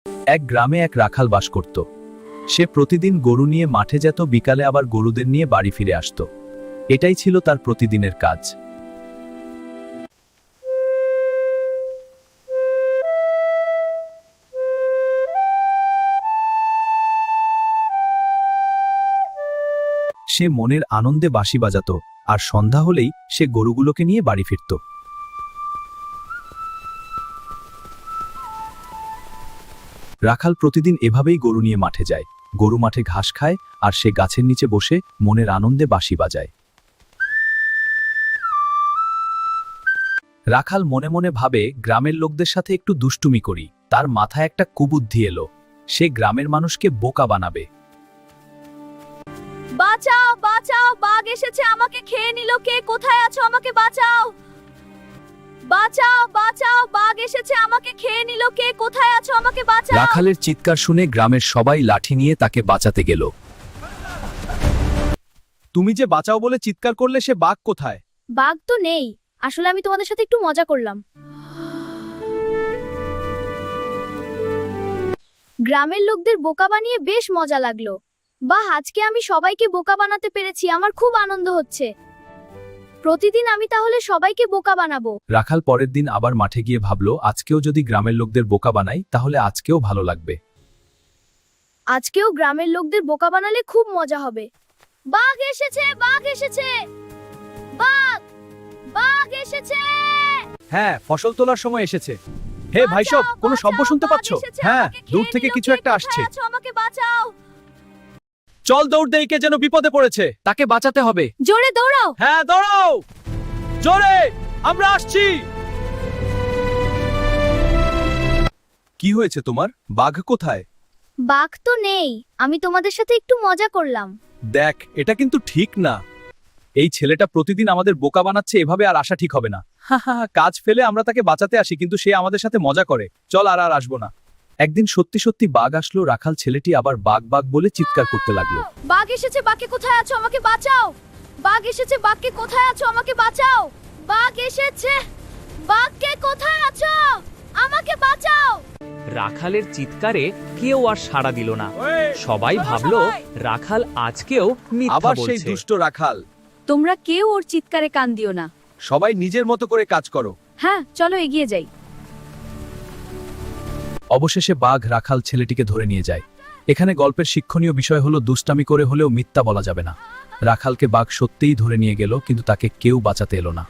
এক গ্রামে এক রাখাল বাস করত। সে প্রতিদিন গরু নিয়ে মাঠে যেত, বিকালে আবার গরুদের নিয়ে বাড়ি ফিরে আসতো। এটাই ছিল তার প্রতিদিনের কাজ। সে মনের আনন্দে বাঁশি বাজাতো, আর সন্ধ্যা হলেই সে গরুগুলোকে নিয়ে বাড়ি ফিরত। রাখাল প্রতিদিন এভাবেই গরু নিয়ে মাঠে যায়। গরু মাঠে ঘাস খায়, আর সে গাছের নিচে বসে মনের আনন্দে বাঁশি বাজায়। রাখাল মনে মনে ভাবে, গ্রামের লোকদের সাথে একটু দুষ্টুমি করি। তার মাথায় একটা কুবুদ্ধি এলো, সে গ্রামের মানুষকে বোকা বানাবে। বাঁচাও বাঁচাও, বাঘ এসেছে, আমাকে খেয়ে নিল। কে কোথায় আছো? আমাকে বাঁচাও। বাঁচাও বাঁচাও, বাঘ এসেছে, আমাকে খেয়ে নিল। কে কোথায় আছো? আমাকে বাঁচাও। রাখালের চিৎকার শুনে গ্রামের সবাই লাঠি নিয়ে তাকে বাঁচাতে গেল। তুমি যে বাঁচাও বলে চিৎকার করলে, সে বাঘ কোথায়? বাঘ তো নেই, আসলে আমি তোমাদের সাথে একটু মজা করলাম। গ্রামের লোকদের বোকা বানিয়ে বেশ মজা লাগলো। বাহ, আজকে আমি সবাইকে বোকা বানাতে পেরেছি, আমার খুব আনন্দ হচ্ছে। প্রতিদিন আমি তাহলে সবাইকে বোকা বানাবো। রাখাল পরের দিন আবার মাঠে গিয়ে ভাবলো, আজকেও যদি গ্রামের লোকদের বোকা বানাই তাহলে আজকেও ভালো লাগবে। আজকেও গ্রামের লোকদের বোকা বানালে খুব মজা হবে। বাঘ এসেছে, বাঘ এসেছে, বাঘ বাঘ এসেছে। হ্যাঁ, ফসল তোলার সময় এসেছে। হে ভাইসব, কোনো শব্দ শুনতে পাচ্ছ? হ্যাঁ, দূর থেকে কিছু একটা আসছে। আমাকে বাঁচাও। চল দৌড় দেই, কে যেন বিপদে পড়েছে, তাকে বাঁচাতে হবে। জোরে দৌড়াও। হ্যাঁ, দৌড়াও জোরে, আমরা আসছি। কি হয়েছে তোমার? বাঘ কোথায়? বাঘ তো নেই, আমি তোমাদের সাথে একটু মজা করলাম। দেখ, এটা কিন্তু ঠিক না। এই ছেলেটা প্রতিদিন আমাদের বোকা বানাচ্ছে, এভাবে আর আসা ঠিক হবে না। কাজ ফেলে আমরা তাকে বাঁচাতে আসি, কিন্তু সে আমাদের সাথে মজা করে। চল, আর আর আসবো না। একদিন সত্যি সত্যি বাঘ আসলো। রাখাল ছেলেটি আবার বাঘ বাঘ বলে চিৎকার করতে লাগলো। বাঘ এসেছে, বাঘকে কোথায় আছো? আমাকে বাঁচাও। বাঘ এসেছে, বাঘকে কোথায় আছো? আমাকে বাঁচাও। বাঘ এসেছে, বাঘকে কোথায় আছো? আমাকে বাঁচাও। রাখালের চিৎকারে কেউ আর সাড়া দিল না। সবাই ভাবলো রাখাল আজকেও মিথ্যা আবার সেই বলছে। দুষ্ট রাখাল। তোমরা কেউ ওর চিৎকারে কান দিও না। সবাই নিজের মতো করে কাজ করো। হ্যাঁ, চলো এগিয়ে যাই। অবশেষে বাঘ রাখাল ছেলেটিকে ধরে নিয়ে যায়। এখানে গল্পের শিক্ষণীয় বিষয় হলো, দুষ্টামি করে হলেও মিথ্যা বলা যাবে না। রাখালকে বাঘ সত্যিই ধরে নিয়ে গেল, কিন্তু তাকে কেউ বাঁচাতে এলো না।